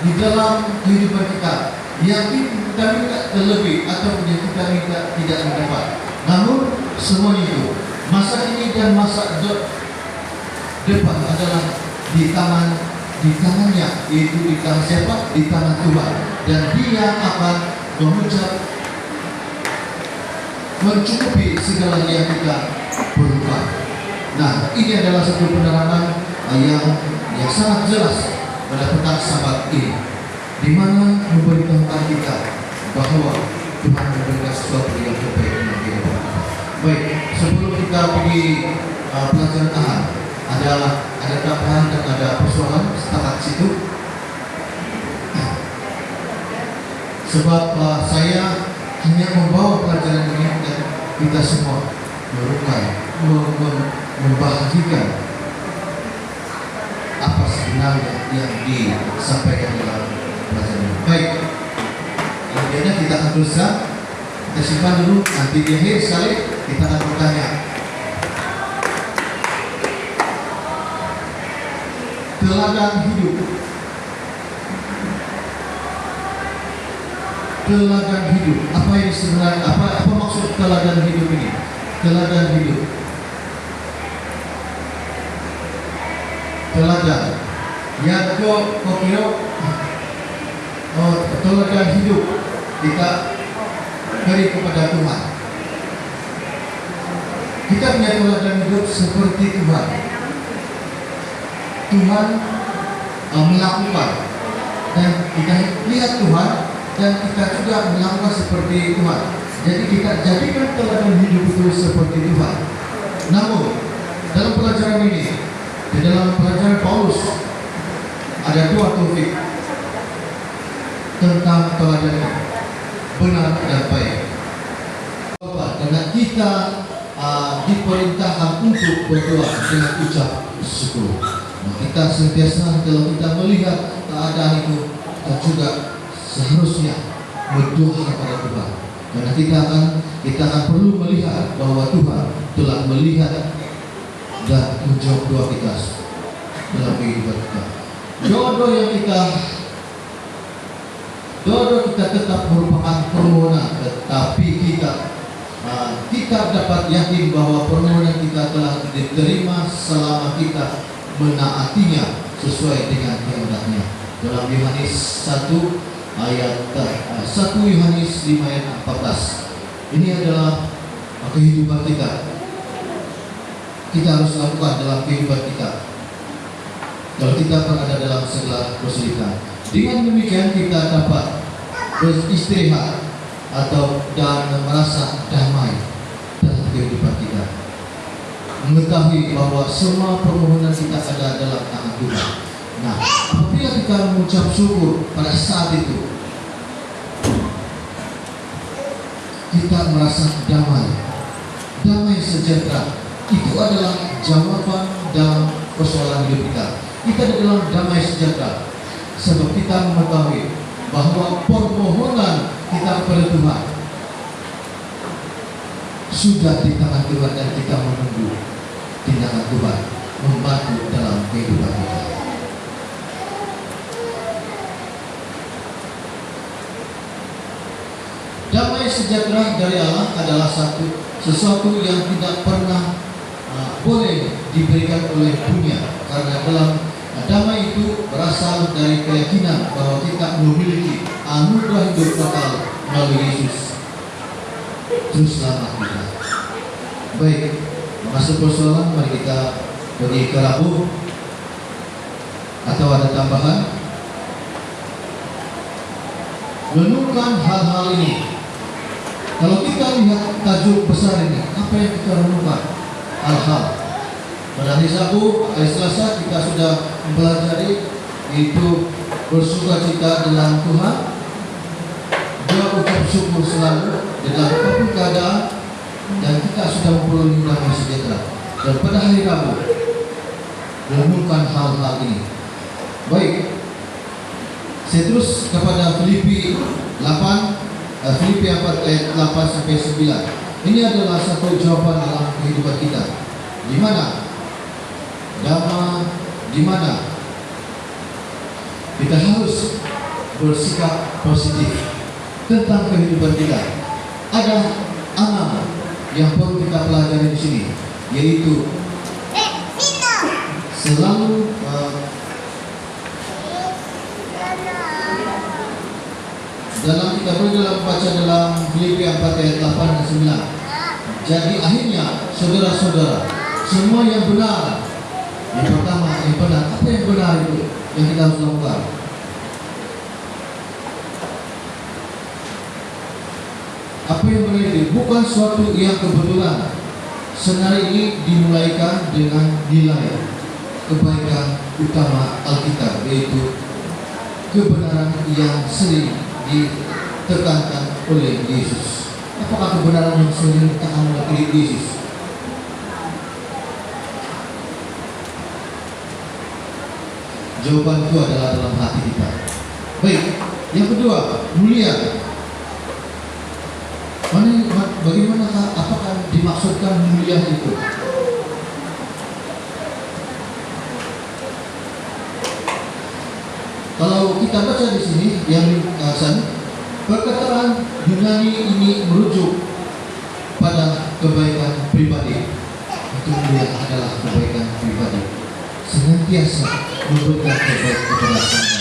di dalam kehidupan kita yang kita minta terlebih atau yang kita minta tidak mendapat. Namun semuanya itu masa ini dan masa depan adalah di tangannya, yaitu di tangan siapa? Di tangan Tuhan. Dan Dia akan mencukupi segala yang kita perlukan. Nah, ini adalah satu penerangan yang sangat jelas pada petang Sabat ini, di mana memberitahukan kita bahwa Tuhan memberikan sesuatu yang terbaik dalam kehidupan. Baik, sebelum kita pergi pelajaran tahan, ada tambahan dan ada persoalan setakat situ. Sebab saya hanya membawa pelajaran ini dan kita semua membahagikan apa sebenarnya yang disampaikan dalam pelajaran ini. Baik, kemudian kita akan teruskan, kita simpan dulu, nanti di akhir sekali kita akan bertanya. Teladan hidup. Teladan hidup. Apa ini sebenarnya? Apa maksud teladan hidup ini? Teladan hidup. Teladan. Yang kau kira teladan hidup kita beri kepada Tuhan. Kita punya teladan hidup seperti Tuhan. Tuhan melakukan dan kita lihat Tuhan dan kita juga melakukan seperti Tuhan. Jadi kita jadikan teladan hidup itu seperti Tuhan. Namun dalam pelajaran ini, di dalam pelajaran Paulus ada dua topik tentang teladan ini, benar dan baik. Karena kita diperintahkan untuk berdoa dengan ucap syukur. Kita sentiasa kalau kita melihat keadaan itu, kita juga seharusnya berdoa kepada Tuhan. Karena kita akan perlu melihat bahwa Tuhan telah melihat dan menjawab doa kita dalam kehidupan kita. Doa-doa kita tetap merupakan permohonan, tetapi kita dapat yakin bahwa permohonan kita telah diterima selama kita menaatinya sesuai dengan kehendaknya. Dalam Yohanes 1 Yohanes 5 ayat 14. Ini adalah kehidupan kita. Kita harus lakukan dalam kehidupan kita kalau kita berada dalam segala kesulitan. Dengan demikian kita dapat beristirahat dan merasa damai dalam kehidupan kita, mengetahui bahwa semua permohonan kita ada dalam tangan Tuhan. Nah, apabila kita mengucap syukur pada saat itu, kita merasa damai sejahtera. Itu adalah jawaban dalam persoalan hidup kita. Kita dalam damai sejahtera sebab kita mengetahui bahwa permohonan kita kepada Tuhan sudah di tangan Tuhan dan kita menunggu tindakan Tuhan membantu dalam kehidupan kita. Damai sejahtera dari Allah adalah sesuatu yang tidak pernah boleh diberikan oleh dunia, karena dalam damai itu berasal dari keyakinan bahwa kita memiliki anugerah hidup kekal melalui Yesus Juru Selamat kita. Baik, masuk persoalan, mari kita pergi ke Rabu. Atau ada tambahan? Renungkan hal-hal ini. Kalau kita lihat tajuk besar ini, apa yang kita renungkan? Hal-hal. Pada hari Sabtu, hari Selasa kita sudah mempelajari itu bersukacita dalam Tuhan, juga ucap syukur selalu dalam apapun keadaan, dan kita sudah memperoleh damai sejahtera. Dan pada hari Rabu, renungkan hal-hal ini. Baik, saya terus kepada Filipi 4 ayat 8 sampai 9. Ini adalah satu jawaban dalam kehidupan kita. Di mana kita harus bersikap positif tentang kehidupan kita. Ada 6 yang perlu kita pelajari di sini, yaitu selalu dalam kita baca dalam Filipi 4 ayat 8 dan 9. Jadi akhirnya saudara-saudara, semua yang benar, yang pertama yang benar, apa yang benar itu yang kita harus lakukan? Apa yang benar itu bukan suatu yang kebetulan. Senarai ini dimulaikan dengan nilai kebaikan utama Alkitab, yaitu kebenaran yang sering ditekankan oleh Yesus. Apakah kebenaran yang sering ditekankan oleh Yesus? Jawaban itu adalah dalam hati kita. Baik, yang kedua, mulia. Bagaimanakah, apakah dimaksudkan mulia itu? Kalau kita baca di sini yang perkataan Yunani ini merujuk pada kebaikan pribadi. Itu mulia adalah kebaikan pribadi. Senantiasa memberikan kebaikan kepada orang.